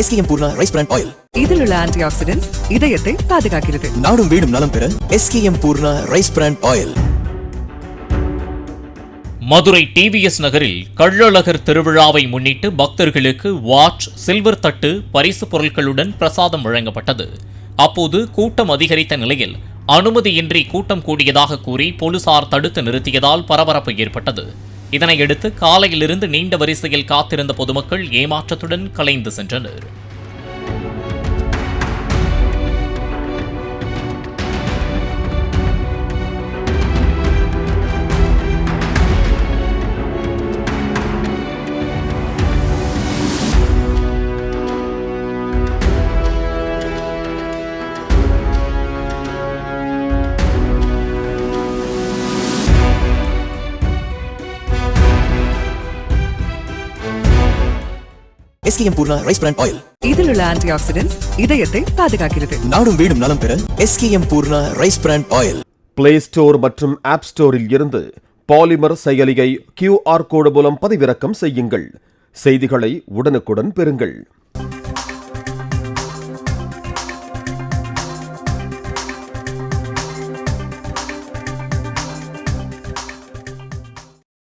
SKM Poorna rice bran oil. இதில் உள்ள antioxidants இதயத்தை பாதுகாக்கிறது. நாடும் வீடும் நலம் பெற SKM Poorna rice bran oil. Madurai TVS நகரில் கள்ளழகர் திருவிழாவை முன்னிட்டு பக்தர்களுக்கு வாட்ச், சில்வர் தட்டு, பரிசு பொருட்களுடன் பிரசாதம் வழங்கப்பட்டது. அப்போது கூட்டம் அதிகரித்த நிலையில் அனுமதியின்றி கூட்டம் கூடியதாக கூறி போலீசார் தடுத்து நிறுத்தியதால் பரபரப்பு ஏற்பட்டது. இதனையடுத்து காலையிலிருந்து நீண்ட வரிசையில் காத்திருந்த பொதுமக்கள் ஏமாற்றத்துடன் கலைந்து சென்றனர். SKM Poorna rice bran oil. இதில் உள்ள ஆன்டிஆக்சிடென்ட்ஸ் இதயத்தை பாதுகாக்கிறது. நாடும் வீடும் நலம் பெற SKM Poorna rice bran oil. Play store மற்றும் ஆப் ஸ்டோரில் இருந்து பாலிமர் செயலியை QR கோடு மூலம் பதிவிறக்கம் செய்யுங்கள். செய்திகளை உடனுக்குடன் பெறுங்கள்.